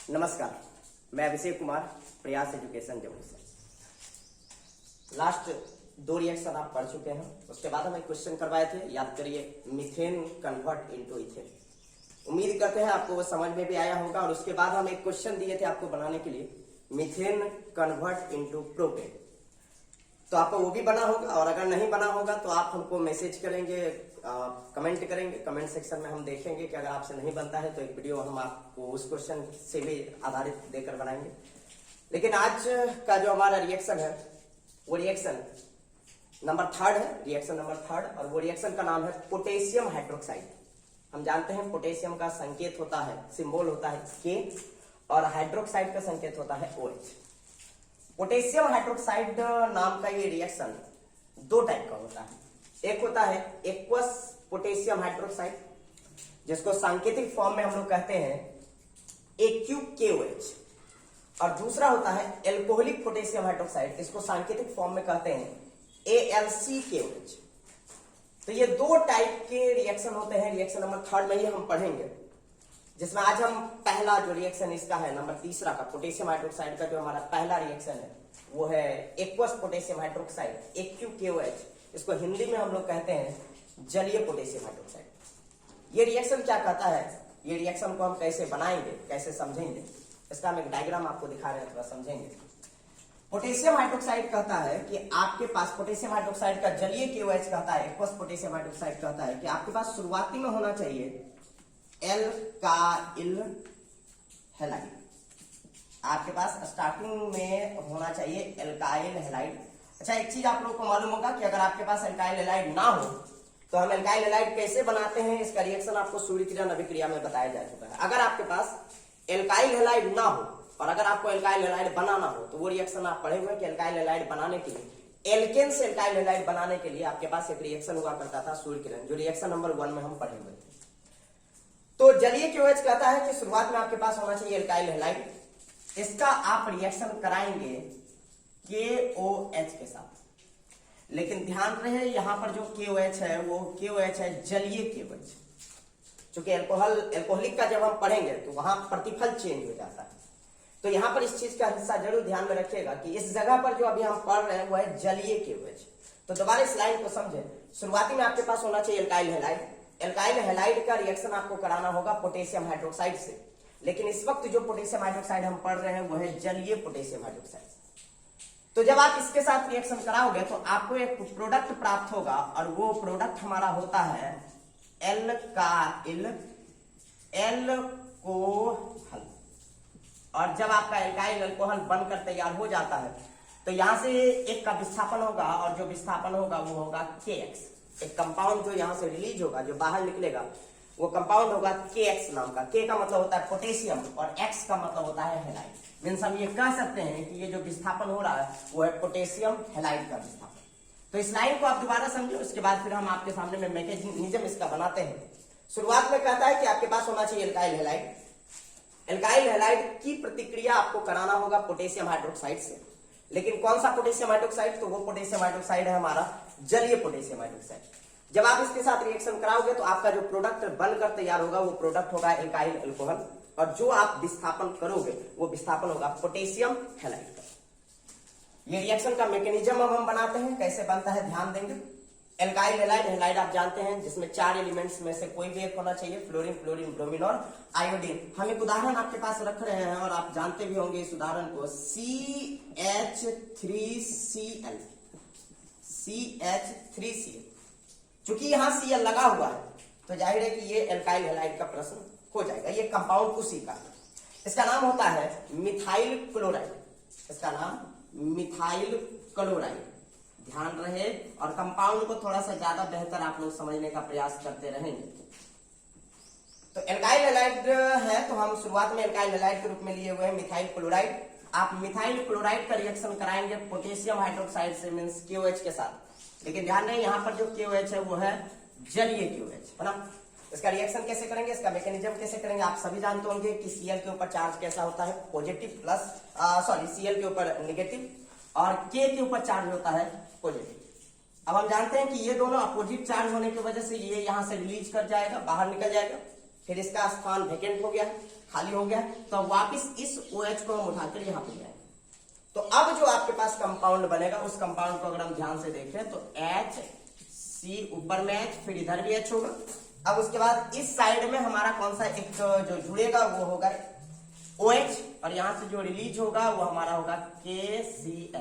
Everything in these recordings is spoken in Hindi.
नमस्कार, मैं अभिषेक कुमार, प्रयास एजुकेशन जम्मू से। लास्ट 2 रिएक्शन आप पढ़ चुके हैं। उसके बाद हम एक क्वेश्चन करवाए थे, याद करिए, मीथेन कन्वर्ट इनटू इथेन। उम्मीद करते हैं आपको वो समझ में भी आया होगा। और उसके बाद हम एक क्वेश्चन दिए थे आपको बनाने के लिए, मीथेन कन्वर्ट इनटू प्रोपेन। तो आपको वो भी बना होगा, और अगर नहीं बना होगा तो आप हमको मैसेज करेंगे, कमेंट करेंगे। कमेंट सेक्शन में हम देखेंगे कि अगर आपसे नहीं बनता है तो एक वीडियो हम आपको उस क्वेश्चन से भी आधारित देकर बनाएंगे। लेकिन आज का जो हमारा रिएक्शन है वो रिएक्शन नंबर 3 है, रिएक्शन नंबर 3, और वो रिएक्शन का नाम है पोटेशियम हाइड्रोक्साइड। हम जानते हैं पोटेशियम का संकेत होता है, सिंबल होता है के, और हाइड्रोक्साइड का संकेत होता है OH। पोटेशियम हाइड्रोक्साइड नाम का ये रिएक्शन 2 टाइप का होता है। एक होता है एक्वस पोटेशियम हाइड्रोक्साइड, जिसको सांकेतिक फॉर्म में हम लोग कहते हैं AQKOH, और दूसरा होता है एल्कोहलिक पोटेशियम हाइड्रोक्साइड, इसको सांकेतिक फॉर्म में कहते हैं ALCKOH। तो ये 2 टाइप के रिएक्शन होते हैं। रिएक्शन नंबर 3 में ही हम पढ़ेंगे, जिसमें आज हम पहला जो रिएक्शन इसका है नंबर 3 का, पोटेशियम हाइड्रोक्साइड का जो हमारा पहला रिएक्शन है वो है एक्वस पोटेशियम हाइड्रोक्साइड AQKOH। इसको हिंदी में हम लोग कहते हैं जलीय पोटेशियम हाइड्रोक्साइड। ये रिएक्शन क्या कहता है, ये रिएक्शन को हम कैसे बनाएंगे, कैसे समझेंगे, इसका हम एक डायग्राम आपको दिखा रहे हैं, थोड़ा समझेंगे। पोटेशियम हाइड्रोक्साइड कहता है कि आपके पास, पोटेशियम हाइड्रोक्साइड का जलीय KOH कहता है, एक्वस पोटेशियम हाइड्रोक्साइड कहता है कि आपके पास शुरुआती में होना चाहिए एल्काइल हैलाइड। आपके पास स्टार्टिंग में होना चाहिए एल्काइल हैलाइड। अच्छा, एक चीज आप लोगों को मालूम होगा कि अगर आपके पास एल्काइल हैलाइड ना हो तो हम एल्काइल हैलाइड कैसे बनाते हैं, इसका रिएक्शन आपको सूर्यकिरण अभिक्रिया में बताया जा चुका है। अगर आपके पास एल्काइल हैलाइड ना हो और अगर आपको एल्काइल हैलाइड बनाना हो तो वो रिएक्शन आप पढ़े हुए कि एल्काइल हैलाइड बनाने के लिए, एल्केन से एल्काइल हैलाइड बनाने के लिए आपके पास एक रिएक्शन हुआ करता था सूर्यकिरण, जो रिएक्शन नंबर 1 में हम पढ़े हुए थे। तो जलीय KOH कहता है कि शुरुआत में आपके पास होना चाहिए एल्काइल हैलाइड। इसका आप रिएक्शन कराएंगे KOH के साथ। लेकिन ध्यान रहे यहां पर जो KOH है वो KOH है जलीय KOH। चूंकि एल्कोहलिक का जब हम पढ़ेंगे तो वहां प्रतिफल चेंज हो जाता है। तो यहां पर इस चीज का हिस्सा जरूर ध्यान में रखिएगा कि इस जगह पर जो अभी हम पढ़ रहे हैं वो है जलीय KOH। तो दोबारा इस लाइन को समझे, शुरुआती में आपके पास होना चाहिए एल्काइल हैलाइड। एल्काइल हैलाइड का रिएक्शन आपको कराना होगा पोटेशियम हाइड्रोक्साइड से। लेकिन इस वक्त जो पोटेशियम हाइड्रोक्साइड हम पढ़ रहे हैं वो है जलीय पोटेशियम हाइड्रोक्साइड। तो जब आप इसके साथ रिएक्शन कराओगे तो आपको एक प्रोडक्ट प्राप्त होगा, और वो प्रोडक्ट हमारा होता है एल्काइल एल्कोहल। और जब आपका एल्काइल एल्कोहल बनकर तैयार हो जाता है तो यहां से एक का विस्थापन होगा, और जो विस्थापन होगा वो होगा KX। एक कंपाउंड जो यहां से रिलीज होगा, जो बाहर निकलेगा, वो कंपाउंड होगा KX नाम का। K का मतलब होता है पोटेशियम और X का मतलब होता है हैलाइड। मीन्स हम ये कह सकते हैं कि ये जो विस्थापन हो रहा है वो है पोटेशियम हैलाइड का विस्थापन। तो इस लाइन को आप दोबारा समझो, उसके बाद फिर हम आपके सामने में मैकेनिज्म इसका बनाते हैं। शुरुआत में कहता है कि आपके पास होना चाहिए एल्काइल हैलाइड। एल्काइल हैलाइड की प्रतिक्रिया आपको कराना होगा पोटेशियम हाइड्रोक्साइड से। लेकिन कौन सा पोटेशियम हाइड्रोक्साइड, तो वो पोटेशियम हाइड्रोक्साइड है हमारा जलीय पोटेशियम हाइड्रोक्साइड। जब आप इसके साथ रिएक्शन कराओगे तो आपका जो प्रोडक्ट बनकर तैयार होगा वो प्रोडक्ट होगा एल्काइल अल्कोहल, और जो आप विस्थापन करोगे वो विस्थापन होगा पोटेशियम हैलाइड का। ये रिएक्शन का मैकेनिज्म अब हम बनाते हैं, कैसे बनता है ध्यान देंगे। एल्काइल हैलाइड, हैलाइड आप जानते हैं जिसमें 4 एलिमेंट्स में से कोई भी एक होना चाहिए, फ्लोरीन, क्लोरीन, ब्रोमीन और आयोडीन। हम एक उदाहरण आपके पास रख रहे हैं और आप जानते भी होंगे इस उदाहरण को, CH3Cl। CH3Cl, चूंकि यहां Cl लगा हुआ है तो जाहिर है कि ये एल्काइल हैलाइड का प्रश्न हो जाएगा। ये कंपाउंड उसी का है, इसका नाम होता है मिथाइल क्लोराइड। इसका नाम मिथाइल क्लोराइड, ध्यान रहे। और कंपाउंड को थोड़ा सा ज्यादा बेहतर आप लोग समझने का प्रयास करते रहेंगे। तो एल्काइल हैलाइड है, तो हम शुरुआत में एल्काइल हैलाइड के रूप में लिए हुए हैं मिथाइल क्लोराइड। आप मिथाइल क्लोराइड का रिएक्शन कराएंगे पोटेशियम हाइड्रोक्साइड से, मीन्स KOH के साथ। लेकिन ध्यान रहे यहाँ पर जो KOH है वो है जलीय KOH, है ना। इसका रिएक्शन कैसे करेंगे, इसका मैकेनिज्म कैसे करेंगे, आप सभी जानते होंगे कि Cl के ऊपर चार्ज कैसा होता है, पॉजिटिव प्लस, Cl के ऊपर नेगेटिव, और K के ऊपर चार्ज होता है पॉजिटिव। अब हम जानते हैं कि ये दोनों अपोजिट चार्ज होने की वजह से ये यहां से रिलीज कर जाएगा, बाहर निकल जाएगा। फिर इसका स्थान वेकेंट हो गया, खाली हो गया, तो वापस इस OH को हम उठाकर यहाँ पे जाएंगे। तो अब जो आपके पास कंपाउंड बनेगा उस कंपाउंड को अगर हम ध्यान से देखें तो HC ऊपर में H, फिर इधर भी H होगा। अब उसके बाद इस साइड में हमारा कौन सा एक जो जुड़ेगा वो होगा OH, और यहां से जो रिलीज होगा वो हमारा होगा KCl।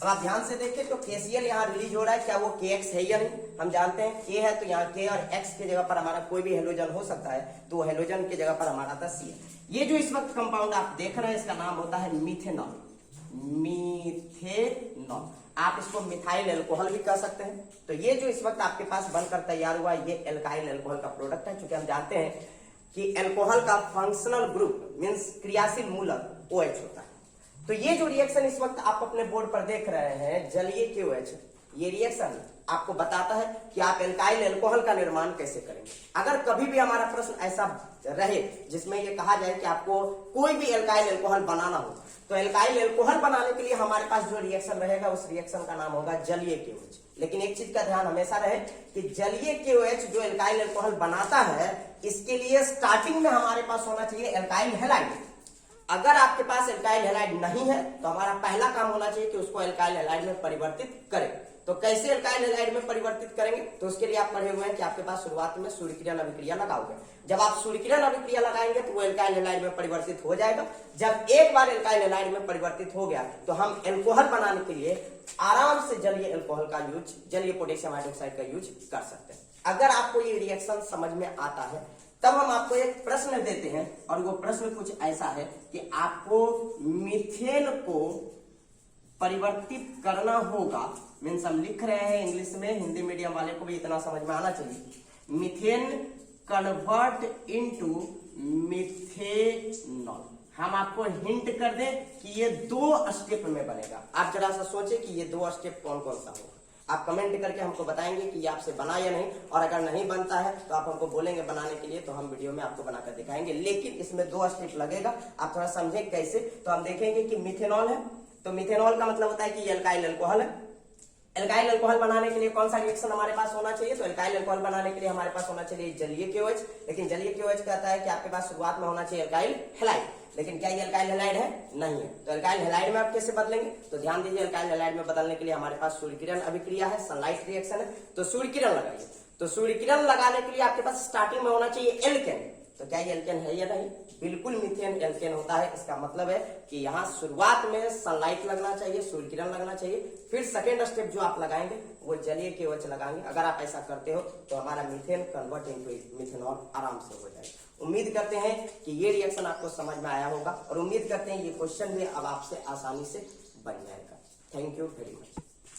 अब आप ध्यान से देखें तो KCl यहाँ रिलीज हो रहा है, क्या वो KX है या नहीं? हम जानते हैं K है, तो यहाँ K और X की जगह पर हमारा कोई भी हेलोजन हो सकता है, तो हेलोजन की जगह पर हमारा था C है। ये जो इस वक्त कंपाउंड आप देख रहे हैं इसका नाम होता है मिथेनॉल। मिथेनॉल, आप इसको मिथाइल एल्कोहल भी कह सकते हैं। तो ये जो इस वक्त आपके पास बनकर तैयार हुआ ये एल्काइल एल्कोहल का प्रोडक्ट है। क्योंकि हम जानते हैं कि एल्कोहल का फंक्शनल ग्रुप मींस क्रियाशील मूलक OH होता है। तो ये जो रिएक्शन इस वक्त आप अपने बोर्ड पर देख रहे हैं जलीय KOH, ये रिएक्शन आपको बताता है कि आप एल्काइल एल्कोहल का निर्माण कैसे करेंगे। अगर कभी भी हमारा प्रश्न ऐसा रहे जिसमें ये कहा जाए कि आपको कोई भी एल्काइल एल्कोहल बनाना हो, तो एल्काइल एल्कोहल बनाने के लिए हमारे पास जो रिएक्शन रहेगा उस रिएक्शन का नाम होगा जलीय KOH। लेकिन एक चीज का ध्यान हमेशा रहे कि जलीय KOH जो एल्काइल एल्कोहल बनाता है, इसके लिए स्टार्टिंग में हमारे पास होना चाहिए एल्काइल हैलाइड। अगर आपके पास एल्काइल हैलाइड नहीं है तो हमारा पहला काम होना चाहिए कि उसको एल्काइल हैलाइड में परिवर्तित करें। तो कैसे एल्काइल हैलाइड में परिवर्तित करेंगे? तो उसके लिए आप पढ़े हुए हैं कि आपके पास शुरुआत में सूर्यकिरण अभिक्रिया लगाओगे। जब आप सूर्यकिरण अभिक्रिया लगाएंगे तो वो एल्काइल हैलाइड में परिवर्तित हो जाएगा। जब एक बार एल्काइल हैलाइड में परिवर्तित हो गया तो हम एल्कोहल बनाने के लिए आराम से जलीय एल्कोहल का यूज, जलीय पोटेशियम हाइड्रोक्साइड का यूज कर सकते हैं। अगर आपको ये रिएक्शन समझ में आता है तब हम आपको एक प्रश्न देते हैं, और वो प्रश्न कुछ ऐसा है कि आपको मीथेन को परिवर्तित करना होगा। मीन्स हम लिख रहे हैं इंग्लिश में, हिंदी मीडियम वाले को भी इतना समझ में आना चाहिए। Methane convert into methanol. हम आपको हिंट कर दें कि ये 2 स्टेप में बनेगा। आप जरा सा सोचे कि ये 2 स्टेप कौन कौन सा होगा। आप कमेंट करके हमको बताएंगे कि ये आपसे बना या नहीं, और अगर नहीं बनता है तो आप हमको बोलेंगे बनाने के लिए, तो हम वीडियो में आपको बनाकर दिखाएंगे। लेकिन इसमें 2 स्टेप लगेगा, आप थोड़ा समझें कैसे। तो हम देखेंगे कि मिथेनॉल है, तो मिथेनॉल का मतलब होता है कि ये एल्काइल एल्कोहल है। एल्काइल एल्कोहल बनाने के लिए कौन सा रिएक्शन हमारे पास होना चाहिए? तो एल्काइल एल्कोहल बनाने के लिए हमारे पास होना चाहिए जलीय KOH। लेकिन जलीय KOH कहता है कि आपके पास शुरुआत में होना चाहिए एल्काइल हैलाइड। लेकिन क्या ये एल्काइल हैलाइड है? नहीं है। तो एल्काइल हैलाइड में आप कैसे बदलेंगे? तो ध्यान दीजिए, एल्काइल हैलाइड में बदलने के लिए हमारे पास सूर्यकिरण अभिक्रिया है, सनलाइट रिएक्शन है। तो सूर्यकिरण लगाइए। तो सूर्यकिरण लगाने के लिए आपके पास स्टार्टिंग में होना चाहिए एल्केन। तो क्या ये एल्केन है या नहीं? बिल्कुल मीथेन एल्केन होता है। इसका मतलब है कि यहाँ शुरुआत में सनलाइट लगना चाहिए, सूर्यकिरण लगना चाहिए, फिर सेकेंड स्टेप जो आप लगाएंगे वो जलीय KOH लगाएंगे। अगर आप ऐसा करते हो तो हमारा मीथेन कन्वर्ट इनटू मिथेनॉल आराम से हो जाएगा। उम्मीद करते हैं कि ये रिएक्शन आपको समझ में आया होगा, और उम्मीद करते हैं ये क्वेश्चन भी अब आपसे आसानी से बन जाएगा। Thank you very much.